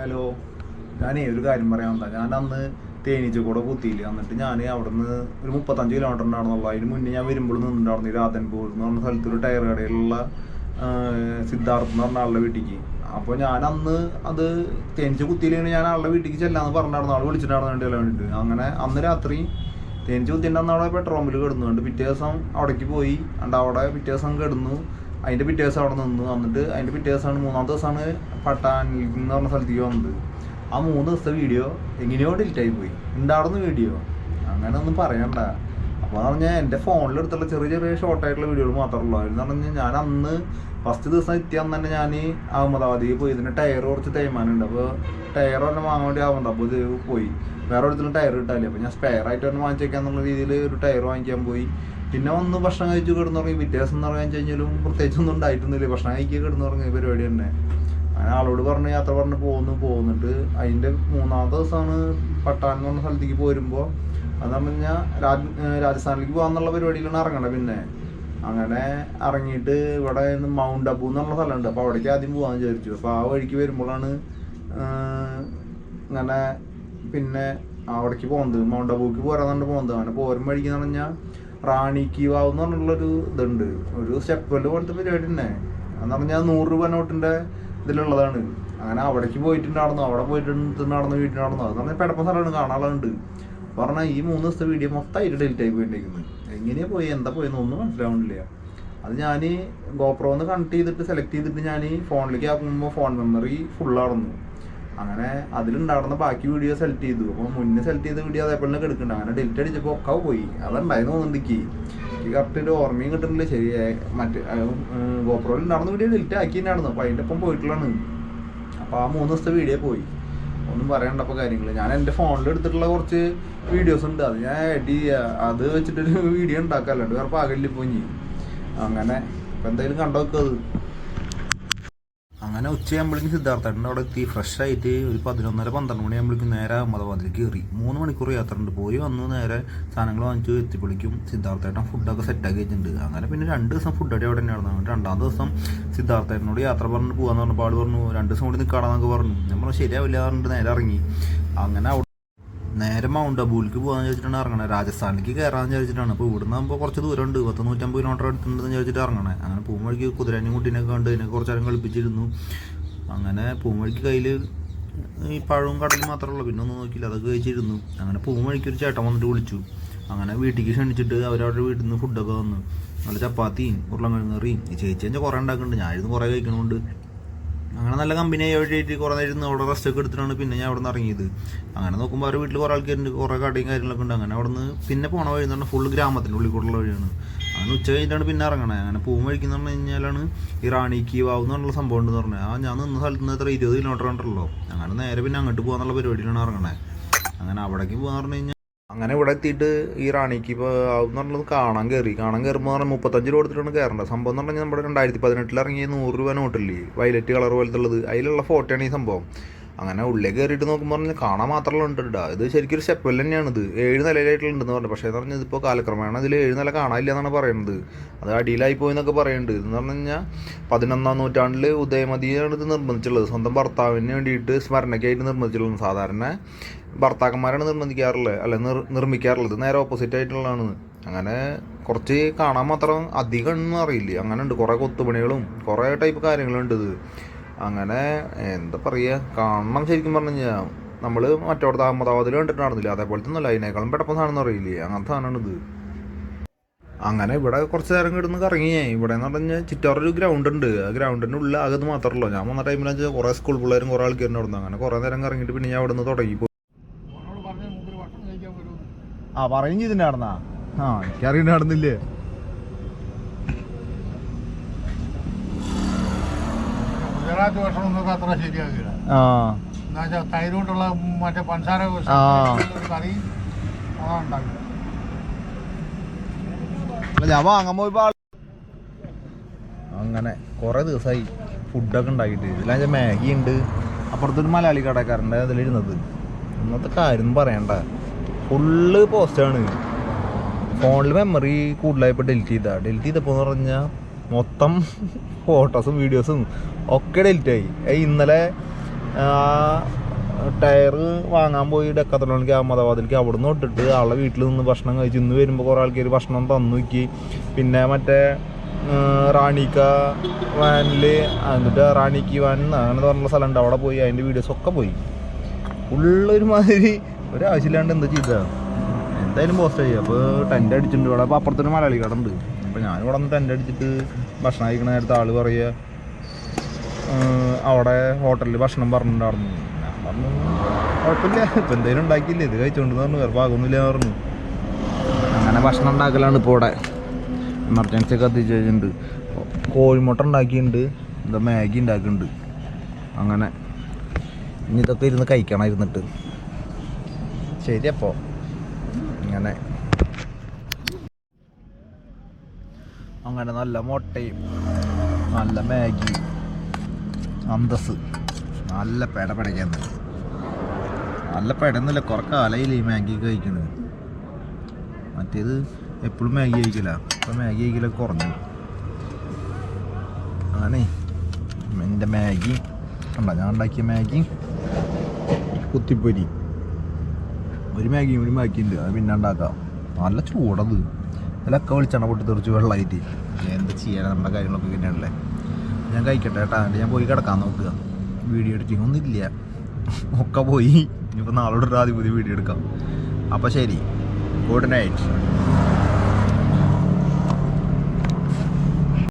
Hello, ഞാനേ ഒരു കാര്യം പറയാൻ ഞാൻ അന്ന് തേനീച്ചക്കൂടെ കുത്തിയില്ല. എന്നിട്ട് ഞാൻ അവിടെ നിന്ന് ഒരു 35 കിലോമീറ്റർ ഉണ്ടായിരുന്നുള്ളൂ. അതിന് മുന്നേ ഞാൻ വരുമ്പോൾ നിന്നിട്ടുണ്ടായിരുന്നു ഈ രാധൻപൂർ എന്ന് പറഞ്ഞ സ്ഥലത്ത് ഒരു ടയർ കടയിലുള്ള സിദ്ധാർത്ഥ് എന്ന് പറഞ്ഞ ആളുടെ വീട്ടിലേക്ക്. അപ്പോൾ ഞാൻ അന്ന് അത് തേനീച്ച കുത്തിയില്ലെങ്കിൽ ഞാൻ ആളുടെ വീട്ടിലേക്ക് ചെല്ലാന്ന് പറഞ്ഞിട്ടുണ്ടായിരുന്നു. ആൾ വിളിച്ചിട്ടുണ്ടായിരുന്നു വേണ്ടി എല്ലാം വേണ്ടിയിട്ട്. അങ്ങനെ അന്ന് രാത്രി തേനീച്ച കുത്തിയിട്ടുണ്ടെന്ന് അവിടെ പെട്രോൾ പമ്പിൽ കിടന്നുണ്ട്. പിറ്റേ ദിവസം അവിടേക്ക് പോയി അവിടെ പിറ്റേ ദിവസം കിടന്നു. അതിൻ്റെ പിറ്റേ ദിവസം അവിടെ നിന്നു. എന്നിട്ട് അതിൻ്റെ പിറ്റേ ദിവസമാണ് 3-ാമത്തെ ദിവസമാണ് പട്ടാനിൽ എന്ന് പറഞ്ഞ സ്ഥലത്തേക്ക് വന്നത്. ആ 3 ദിവസത്തെ വീഡിയോ എങ്ങനെയോ ഡിലീറ്റായി പോയി. ഉണ്ടാവുന്ന വീഡിയോ അങ്ങനെ ഒന്നും പറയണ്ട. അപ്പോൾ എന്ന് പറഞ്ഞാൽ എൻ്റെ ഫോണിലെടുത്തുള്ള ചെറിയ ചെറിയ ഷോർട്ടായിട്ടുള്ള വീഡിയോകൾ മാത്രമേ ഉള്ളൂ. എന്ന് പറഞ്ഞാൽ ഞാൻ അന്ന് ഫസ്റ്റ് ദിവസം എത്തിയ അന്ന് തന്നെ ഞാൻ അഹമ്മദാബാദിൽ പോയി. ഇതിൻ്റെ ടയർ കുറച്ച് തേയ്മാനുണ്ട്. അപ്പോൾ ടയർ ഒരെണ്ണം വാങ്ങാൻ വേണ്ടി അഹമ്മദാബാദ് ഇത് പോയി. വേറെ ഒരിടത്തും ടയർ കിട്ടാല്ലേ. അപ്പോൾ ഞാൻ സ്പെയർ ആയിട്ട് ഒരെണ്ണം വാങ്ങിച്ചേക്കാന്നുള്ള രീതിയിൽ ഒരു ടയർ വാങ്ങിക്കാൻ പോയി. പിന്നെ വന്ന് ഭക്ഷണം കഴിച്ച് കിടന്നു തുടങ്ങി. വ്യത്യാസം എന്ന് പറയാൻ കഴിഞ്ഞാലും പ്രത്യേകിച്ചൊന്നും ഉണ്ടായിട്ടൊന്നുമില്ല. ഭക്ഷണം കഴിക്കുക കിടന്നു തുടങ്ങിയ പരിപാടി തന്നെ. അങ്ങനെ ആളോട് പറഞ്ഞ് യാത്ര പറഞ്ഞ് പോകുന്നിട്ട് അതിൻ്റെ 3-ാമത്തെ ദിവസമാണ് പട്ടാൻ എന്ന് പറഞ്ഞ സ്ഥലത്തേക്ക് പോരുമ്പോൾ അതെന്ന് പറഞ്ഞു കഴിഞ്ഞാൽ രാജസ്ഥാനിലേക്ക് പോകാന്നുള്ള പരിപാടിയിലാണ് ഇറങ്ങേണ്ടത്. പിന്നെ അങ്ങനെ ഇറങ്ങിയിട്ട് ഇവിടെ മൗണ്ട് അബു എന്ന് പറഞ്ഞ സ്ഥലമുണ്ട്. അപ്പോൾ അവിടേക്ക് ആദ്യം പോകാമെന്ന് വിചാരിച്ചു. അപ്പോൾ ആ വഴിക്ക് വരുമ്പോഴാണ് ഇങ്ങനെ പിന്നെ അവിടേക്ക് പോകുന്നത്. മൗണ്ട് അബുക്ക് പോരാന്നുണ്ട് പോകുന്നത്. അങ്ങനെ പോരും വഴിക്ക് എന്ന് പറഞ്ഞാൽ റാണി കി വാവ് എന്ന് പറഞ്ഞുള്ളൊരു ഇതുണ്ട്. ഒരു സ്റ്റെപ്പല് പോലത്തെ പരിപാടി തന്നെ. എന്ന് പറഞ്ഞാൽ 100 രൂപ നോട്ടിൻ്റെ ഇതിലുള്ളതാണ്. അങ്ങനെ അവിടേക്ക് പോയിട്ടുണ്ടായിരുന്നു. അവിടെ പോയിട്ടുണ്ടായിരുന്നു വീട്ടിലുണ്ടായിരുന്നു. അതെന്ന് പറഞ്ഞാൽ പെടപ്പ സ്ഥലമാണ്, കാണാനുണ്ട്. പറഞ്ഞാൽ ഈ 3 ദിവസത്തെ വീഡിയോ മൊത്തമായിട്ട് ഡിലീറ്റ് ആയി പോയിട്ടിരിക്കുന്നത്. എങ്ങനെയാണ് പോയി എന്താ പോയെന്ന് ഒന്നും മനസ്സിലാവുന്നില്ല. അത് ഞാൻ ഗോപ്രോന്ന് കണക്ട് ചെയ്തിട്ട് സെലക്ട് ചെയ്തിട്ട് ഞാൻ ഫോണിലേക്ക് ആക്കുമ്പോൾ ഫോൺ മെമ്മറി ഫുള്ളായിരുന്നു. അങ്ങനെ അതിലുണ്ടായിരുന്ന ബാക്കി വീഡിയോ സെലക്ട് ചെയ്തു. അപ്പോൾ മുന്നേ സെലക്ട് ചെയ്ത വീഡിയോ അതേപോലെ കിടക്കുന്നുണ്ട്. അങ്ങനെ ഡിലീറ്റ് അടിച്ചപ്പോൾ ഒക്കെ പോയി. അതുണ്ടായിരുന്നു തോന്നുന്നുണ്ടെങ്കിൽ എനിക്ക് കറക്റ്റ് ഒരു ഓർമ്മയും കിട്ടുന്നില്ല. ശരിയായി മറ്റേ ഗോപ്രോയിൽ ഉണ്ടായിരുന്ന വീഡിയോ ഡിലീറ്റ് ആക്കി തന്നെയായിരുന്നു. അപ്പോൾ അതിൻ്റെ ഒപ്പം പോയിട്ടുള്ളതാണ്. അപ്പോൾ ആ 3 ദിവസത്തെ വീഡിയോ പോയി. ഒന്നും പറയണ്ടപ്പോൾ കാര്യങ്ങൾ. ഞാൻ എൻ്റെ ഫോണിൽ എടുത്തിട്ടുള്ള കുറച്ച് വീഡിയോസ് ഉണ്ട്. അത് ഞാൻ എഡിറ്റ് ചെയ്യുക. അത് വെച്ചിട്ടൊരു വീഡിയോ ഉണ്ടാക്കാറുണ്ട്. വേറെ പാകില്ല ഇപ്പോൾ ഇനി. അങ്ങനെ ഇപ്പം എന്തായാലും കണ്ടു വെക്കത്. അങ്ങനെ ഉച്ചയാകുമ്പോഴേക്കും സിദ്ധാർത്ഥേട്ടൻ്റെ അവിടെ എത്തി. ഫ്രഷ് ആയിട്ട് ഒരു 11:30-12 മണിയാകുമ്പോഴേക്കും നേരെ അഹമ്മദാബാദിലേക്ക് കയറി. 3 മണിക്കൂർ യാത്ര ഉണ്ട്. പോയി വന്ന് നേരെ സാധനങ്ങൾ വാങ്ങിച്ചു എത്തിപ്പോഴേക്കും സിദ്ധാർത്ഥേട്ടൻ ഫുഡൊക്കെ സെറ്റാക്കി വെച്ചിട്ടുണ്ട്. അങ്ങനെ പിന്നെ 2 ദിവസം ഫുഡ് അടി അവിടെ തന്നെയായിരുന്നു. അങ്ങനെ 2-ാമത്തെ ദിവസം സിദ്ധാർത്ഥേട്ടനോട് യാത്ര പറഞ്ഞിട്ട് പോകാന്ന് പറഞ്ഞപ്പോൾ ആൾ പറഞ്ഞു 2 ദിവസം കൂടി നിൽക്കാണെന്നൊക്കെ പറഞ്ഞു. ഞാൻ പറഞ്ഞു ശരിയാവില്ല പറഞ്ഞിട്ട് നേരെ ഇറങ്ങി. അങ്ങനെ നേരെ മൗണ്ട് അബുവിലേക്ക് പോകാമെന്ന് ചോദിച്ചിട്ടാണ് ഇറങ്ങണേ. രാജസ്ഥാനിലേക്ക് കയറാമെന്ന് ചോദിച്ചിട്ടാണ്. അപ്പോൾ ഇവിടുന്ന് ആകുമ്പോൾ കുറച്ച് ദൂരമുണ്ട്. 150 കിലോമീറ്റർ അടുത്തുണ്ടെന്ന് ചോദിച്ചിട്ട് ഇറങ്ങണേ. അങ്ങനെ പൂമഴിക്ക് കുതിരേനെയും കുട്ടീനെയൊക്കെ കണ്ട് ഇതിനൊക്കെ കുറച്ച് നേരം കളിപ്പിച്ചിരുന്നു. അങ്ങനെ പൂമഴിക്ക് കയ്യിൽ ഈ പഴവും കടലും മാത്രമേ ഉള്ളൂ. പിന്നെ ഒന്നും നോക്കിയില്ല, അതൊക്കെ കഴിച്ചിരുന്നു. അങ്ങനെ പൂമഴിക്ക് ഒരു ചേട്ടൻ വന്നിട്ട് വിളിച്ചു. അങ്ങനെ വീട്ടിലേക്ക് ക്ഷണിച്ചിട്ട് അവരവരുടെ വീട്ടിൽ നിന്ന് ഫുഡൊക്കെ വന്നു. നല്ല ചപ്പാത്തിയും ഉരുളക്കിഴങ്ങ് കറിയും ഈ ചേച്ചി കഴിഞ്ഞാൽ കുറേ ഉണ്ടാക്കുന്നുണ്ട്. ഞാനിരുന്ന് കുറേ കഴിക്കണമുണ്ട്. അങ്ങനെ നല്ല കമ്പനിയായി എവിടെയായിട്ട് കുറേ നേരം അവിടെ റെസ്റ്റൊക്കെ എടുത്തിട്ടാണ് പിന്നെ ഞാൻ അവിടെ നിന്ന് ഇറങ്ങിയത്. അങ്ങനെ നോക്കുമ്പോൾ അവരുടെ വീട്ടിൽ കുറേ ആൾക്കാരുണ്ട്, കുറേ കടയും കാര്യങ്ങളൊക്കെ ഉണ്ട്. അങ്ങനെ അവിടെ നിന്ന് പിന്നെ പോണ വഴി എന്ന് പറഞ്ഞാൽ ഫുള്ള് ഗ്രാമത്തിൻ്റെ ഉള്ളിൽ കൂടെയുള്ള വഴിയാണ്. അങ്ങനെ ഉച്ച കഴിഞ്ഞിട്ടാണ് പിന്നെ ഇറങ്ങണേ. അങ്ങനെ പൂവും വഴിക്കെന്ന് പറഞ്ഞു കഴിഞ്ഞാലാണ് ഈ റാണി കി വാവ് എന്ന് പറഞ്ഞുള്ള സംഭവം ഉണ്ടെന്ന് പറഞ്ഞാൽ ഞാൻ നിന്ന സ്ഥലത്ത് നിന്ന് എത്ര 20 കിലോമീറ്റർ ഉണ്ടല്ലോ. അങ്ങനെ നേരെ പിന്നെ അങ്ങോട്ട് പോകാന്നുള്ള പരിപാടിയിലാണ് ഇറങ്ങണേ. അങ്ങനെ അവിടേക്ക് പോകാന്ന് പറഞ്ഞു കഴിഞ്ഞാൽ അങ്ങനെ ഇവിടെ എത്തിയിട്ട് ഈ റാണിക്ക് ഇപ്പോൾ എന്ന് പറഞ്ഞത് കാണാൻ കയറുമ്പോൾ പറഞ്ഞാൽ 35 രൂപ കൊടുത്തിട്ടാണ് കയറേണ്ടത്. സംഭവം എന്ന് പറഞ്ഞാൽ നമ്മുടെ 2018 ഇറങ്ങിയ 100 രൂപ നോട്ടില്ലേ, വയലറ്റ് കളർ പോലത്തെ ഉള്ളത്, അതിലുള്ള ഫോട്ടോയാണ് ഈ സംഭവം. അങ്ങനെ ഉള്ളിൽ കയറിയിട്ട് നോക്കുമ്പോൾ പറഞ്ഞാൽ കാണാൻ മാത്രമല്ല ഉണ്ട്. ഇത് ശരിക്കും ഒരു സ്റ്റെപ്പ് തന്നെയാണിത്. 7 നിലയിലായിട്ടുണ്ടെന്ന് പറഞ്ഞു. പക്ഷേ എന്ന് പറഞ്ഞാൽ ഇതിപ്പോൾ കാലക്രമേണ ഇതിൽ 7 നില കാണാനില്ല എന്നാണ് പറയുന്നത്. അത് അടിയിലായി പോയി എന്നൊക്കെ പറയുന്നുണ്ട്. എന്ന് പറഞ്ഞു കഴിഞ്ഞാൽ 11-ാം നൂറ്റാണ്ടിൽ ഉദയമതിയാണ് ഇത് നിർമ്മിച്ചിട്ടുള്ളത്. സ്വന്തം ഭർത്താവിന് വേണ്ടിയിട്ട് സ്മരണയ്ക്കായിട്ട് നിർമ്മിച്ചിട്ടുള്ളത്. സാധാരണ ഭർത്താക്കന്മാരാണ് നിർമ്മിക്കാറുള്ളത്, അല്ല നിർമ്മിക്കാറുള്ളത്. നേരെ ഓപ്പോസിറ്റ് ആയിട്ടുള്ളതാണ്. അങ്ങനെ കുറച്ച് കാണാൻ മാത്രം അധികം ഒന്നും അറിയില്ല. അങ്ങനെ ഉണ്ട് കുറേ കൊത്തുപണികളും കുറേ ടൈപ്പ് കാര്യങ്ങളുണ്ട് ഇത്. അങ്ങനെ എന്താ പറയുക, കാണണം ശരിക്കും പറഞ്ഞു കഴിഞ്ഞാൽ. നമ്മൾ മറ്റോടത്ത് അഹമ്മദാബാദിൽ കണ്ടിട്ടുണ്ടായിരുന്നില്ല, അതേപോലത്തെ ഒന്നുമല്ല, അതിനേക്കാളും പെട്ടപ്പം സാധനം അറിയില്ലേ, അങ്ങനത്തെ സാധനമാണിത്. അങ്ങനെ ഇവിടെ കുറച്ച് നേരം കിടന്ന് കറങ്ങി. ഇവിടെ എന്ന് പറഞ്ഞു കഴിഞ്ഞാൽ ചുറ്റാറൊരു ഗ്രൗണ്ട് ഉണ്ട്. ആ ഗ്രൗണ്ടിൻ്റെ ഉള്ളിൽ അകത്ത് മാത്രമല്ലോ. ഞാൻ വന്ന ടൈമിൽ വെച്ചാൽ കുറേ സ്കൂൾ പിള്ളേരും കുറേ ആൾക്കാരും നടന്നു. അങ്ങനെ കുറേ നേരം കറങ്ങിയിട്ട് പിന്നെ ഞാൻ അവിടെ നിന്ന് തുടങ്ങിപ്പോയി. പറയും ചെയ്തിട്ടുണ്ടായിരുന്നാ? എനിക്കറിയണ്ടായിരുന്നില്ലേ. ഗുജറാത്ത് ഭക്ഷണം അത്ര ശരിയാകില്ല. എന്നുവെച്ചാൽ തൈരോട്ടുള്ള മറ്റേ പഞ്ചസാര കറി ഉണ്ടാക്കി ഞാൻ വാങ്ങാൻ പോയപ്പോ അങ്ങനെ കുറേ ദിവസമായി ഫുഡൊക്കെ ഉണ്ടാക്കിയിട്ട്. ഇതിലാ മാഗി ഉണ്ട്. അപ്പുറത്തൊരു മലയാളി കടക്കാരൻ്റെ അതിലിരുന്നത്. ഇന്നത്തെ കാര്യം പറയണ്ട, ഫുള്ള് പോസ്റ്റാണ്. ഫോണിൽ മെമ്മറി കൂടുതലായപ്പോൾ ഡിലീറ്റ് ചെയ്തപ്പോൾ എന്ന് പറഞ്ഞാൽ മൊത്തം ഫോട്ടോസും വീഡിയോസും ഒക്കെ ഡിലീറ്റായി. ഇന്നലെ ടയർ വാങ്ങാൻ പോയി ഡെക്കാത്തലോണിക്ക് അഹമ്മദാബാദിലേക്ക് അവിടെ നിന്ന് തൊട്ടിട്ട് ആളുടെ വീട്ടിൽ നിന്ന് ഭക്ഷണം കഴിച്ച് ഇന്ന് വരുമ്പോൾ കുറേ ആൾക്കാർ ഭക്ഷണം തന്നു നോക്കി. പിന്നെ മറ്റേ റാണിക്ക വാനിൽ എന്നിട്ട് റാണിക്ക് വാൻ അങ്ങനെ പറഞ്ഞ സ്ഥലമുണ്ട്, അവിടെ പോയി അതിൻ്റെ വീഡിയോസൊക്കെ പോയി. ഉള്ളൊരുമാതിരി ഒരാവശ്യമില്ലാണ്ട് എന്താ ചെയ്താൽ എന്തായാലും പോസ്റ്റ് ആയി. അപ്പോൾ ടെൻ്റ് അടിച്ചിട്ടുണ്ട് ഇവിടെ. അപ്പോൾ അപ്പുറത്തൊരു മലയാളി കട ഉണ്ട്. അപ്പോൾ ഞാനിവിടെ നിന്ന് ടെൻ്റ് അടിച്ചിട്ട് ഭക്ഷണം കഴിക്കണ നേരത്തെ ആൾ പറയുക അവിടെ ഹോട്ടലിൽ ഭക്ഷണം പറഞ്ഞിട്ടുണ്ടായിരുന്നു. ഞാൻ പറഞ്ഞു കുഴപ്പമില്ല, ഇപ്പം എന്തെങ്കിലും ഉണ്ടാക്കിയില്ലേ, ഇത് കഴിച്ചുകൊണ്ടെന്ന് പറഞ്ഞു, വേറെ ഭാഗമൊന്നുമില്ല പറഞ്ഞു. അങ്ങനെ ഭക്ഷണം ഉണ്ടാക്കലാണ് ഇപ്പോൾ ഇവിടെ. എമർജൻസി ഒക്കെ എത്തിച്ച് വെച്ചിട്ടുണ്ട്. കോഴിമുട്ട ഉണ്ടാക്കിയിട്ടുണ്ട്, എന്താ മാഗി ഉണ്ടാക്കുന്നുണ്ട്. അങ്ങനെ ഇനി ഇതൊക്കെ ഇരുന്ന് കഴിക്കണം ഇരുന്നിട്ട്. ശരി, അപ്പോൾ അങ്ങനെ നല്ല മുട്ടയും നല്ല മാഗി അന്തസ് നല്ല പെടപെടയ്ക്കാന്ന്. നല്ല പെടന്നില്ല, കുറേ കാലയില്ലേ ഈ മാഗി കഴിക്കുന്നത്. മറ്റേത് എപ്പോഴും മാഗി കഴിക്കില്ല, ഇപ്പം മാഗി കഴിക്കലൊക്കെ കുറഞ്ഞു. അങ്ങനെ എൻ്റെ മാഗി കണ്ടോ, ഞാൻ ഉണ്ടാക്കിയ മാഗി കുത്തിപ്പൊരി, ഒരു മാഗിയും കൂടി ബാക്കിയുണ്ട്, അത് പിന്നെ ഉണ്ടാക്കാം. നല്ല ചൂടത്, അതിലൊക്കെ വെളിച്ചെണ്ണ പൊട്ടി തെറിച്ച് വെള്ളമായിട്ട് എന്ത് ചെയ്യാൻ, നമ്മുടെ കാര്യങ്ങളൊക്കെ ഇങ്ങനെയാണല്ലേ. ഞാൻ കഴിക്കട്ടെ കേട്ടാ, ഞാൻ പോയി കിടക്കാൻ നോക്കുക. വീഡിയോ എഡിറ്റിംഗ് ഒന്നുമില്ല, ഒക്കെ പോയി. ഇനിയിപ്പോൾ നാളോട് ആദ്യം പുതിയ വീഡിയോ എടുക്കാം. അപ്പോൾ ശരി, ഗുഡ് നൈറ്റ്.